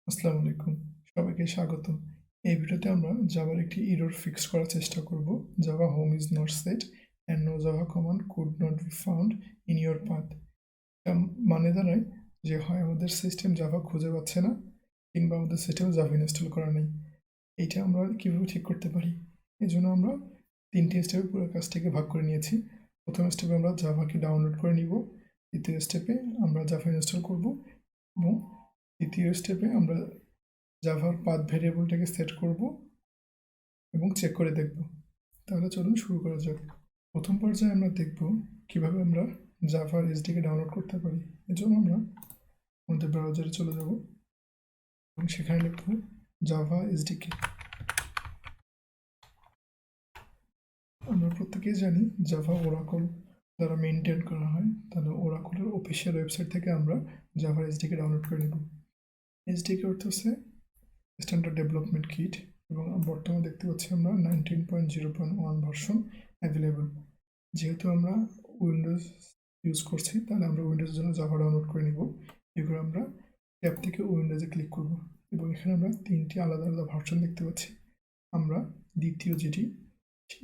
আসসালামু আলাইকুম, সবাইকে স্বাগতম। এই ভিডিওতে আমরা জাভার একটি এরর ফিক্স করার চেষ্টা করব। Java home is not set and no Java command could not be found in your path. এটা মানে দাঁড়ায় যে হয় আমাদের সিস্টেম জাভা খুঁজে পাচ্ছে না, কিংবা আমাদের সিস্টেমে জাভা ইনস্টল করা নেই। এইটা আমরা কীভাবে ঠিক করতে পারি? এই জন্য আমরা 3টি স্টেপে পুরো কাজটিকে ভাগ করে নিয়েছি। প্রথম স্টেপে আমরা জাভাকে ডাউনলোড করে নিব, দ্বিতীয় স্টেপে আমরা জাভা ইনস্টল করব, এবং তৃতীয় স্টেপে আমরা জাভার পাথ ভেরিয়েবলটাকে সেট করব এবং চেক করে দেখব। তাহলে চলুন শুরু করা যাক। প্রথম পর্যায়ে আমরা দেখব কিভাবে আমরা জাভার এসডিকে ডাউনলোড করতে পারি। এজন্য আমরা আমাদের ব্রাউজারে চলে যাব এবং সেখানে লিখব জাভা এসডিকে। আমরা প্রত্যেকেই জানি জাভা ওরাকল দ্বারা মেনটেন করা হয়, তাহলে ওরাকলের অফিসিয়াল ওয়েবসাইট থেকে আমরা জাভার এসডিকে ডাউনলোড করে নেব। এসডিকে অর্থ হচ্ছে স্ট্যান্ডার্ড ডেভেলপমেন্ট কিট, এবং বর্তমানে দেখতে পাচ্ছি আমরা 19.0.1 ভার্সন অ্যাভেলেবল। যেহেতু আমরা উইন্ডোজ ইউজ করছি, তাহলে আমরা উইন্ডোজের জন্য জাভা ডাউনলোড করে নিব। এগুলো আমরা ট্যাব থেকে উইন্ডোজে ক্লিক করব, এবং এখানে আমরা 3টি আলাদা আলাদা ভার্সন দেখতে পাচ্ছি। আমরা দ্বিতীয় যেটি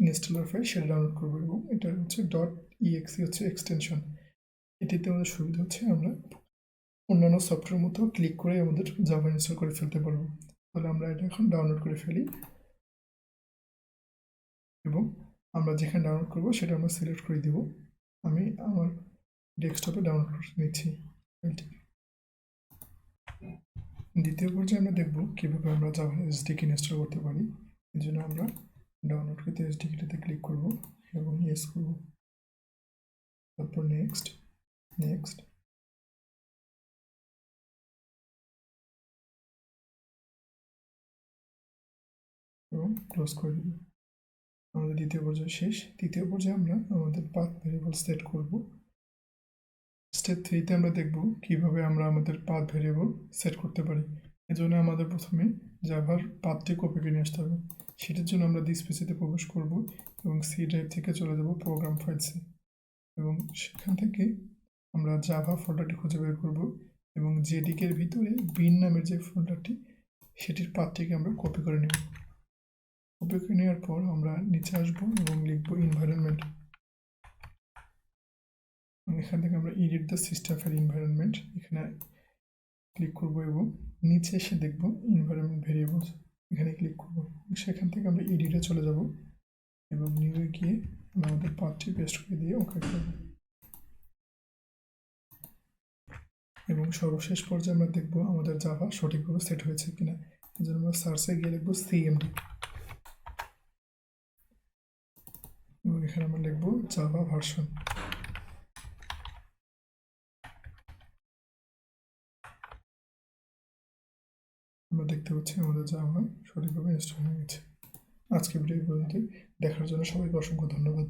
ইনস্টলার ফাইল সেটা ডাউনলোড করবো, এবং এটা হচ্ছে .exe হচ্ছে এক্সটেনশন। এটিতে আমাদের সুবিধা হচ্ছে আমরা অন্যান্য সফটওয়্যার মতো ক্লিক করে আমাদের জাভা ইনস্টল করে ফেলতে পারবো। তাহলে আমরা এটা এখন ডাউনলোড করে ফেলি, এবং আমরা যেখানে ডাউনলোড করব সেটা আমরা সিলেক্ট করে দিব। আমি আমার ডেস্কটপে ডাউনলোড করে নিচ্ছি ফাইলটি। দ্বিতীয় পর্যায়ে আমরা দেখব কীভাবে আমরা জাভা এসডিকে ইনস্টল করতে পারি। এই জন্য আমরা ডাউনলোড করতে এসডিকেটাতে ক্লিক করব এবং ইয়েস করব, তারপর নেক্সট নেক্সট এবং ক্লোজ করে দেব। আমাদের দ্বিতীয় পর্যায়ে শেষ। তৃতীয় পর্যায়ে আমরা আমাদের পাথ ভেরিয়েবল সেট করব। স্টেপ 3তে আমরা দেখব কিভাবে আমরা আমাদের পাথ ভেরিয়েবল সেট করতে পারি। এজন্য আমাদের প্রথমে জাভার পাথটি কপি করে নিয়ে আসতে হবে। সেটার জন্য আমরা দিস পিসিতে প্রবেশ করব এবং সি ড্রাইভ থেকে চলে যাব প্রোগ্রাম ফাইলসে, এবং সেখান থেকে আমরা জাভা ফোল্ডারটি খুঁজে বের করব, এবং জেডিকের ভিতরে বিন নামের যে ফোল্ডারটি সেটির পাথটিকে আমরা কপি করে নেব। কপি করে নেওয়ার পর আমরা নিচে আসবো এবং লিখব এনভায়রনমেন্ট। এখান থেকে আমরা edit the system file environment এখানে ক্লিক করব, এবং নিচে এসে দেখব এনভায়রনমেন্ট ভেরিয়েবলস, এখানে ক্লিক করব। সেখান থেকে আমরা এডিটে চলে যাব এবং নিউয়ে গিয়ে আমরা আমাদের পাথটি পেস্ট করে দিয়ে ওকে করব, এবং সর্বশেষ পর্যায়ে আমরা দেখব আমাদের জাভা সঠিকভাবে সেট হয়েছে কিনা। এই জন্য আমরা সার্চে গিয়ে লিখব সিএমডি, এবং এখানে আমরা লিখব জাভা ভার্সন। আমরা দেখতে পাচ্ছি আমাদের জাভা সঠিকভাবে ইনস্টল হয়ে গেছে। আজকে ভিডিও পর্যন্ত দেখার জন্য সবাইকে অসংখ্য ধন্যবাদ।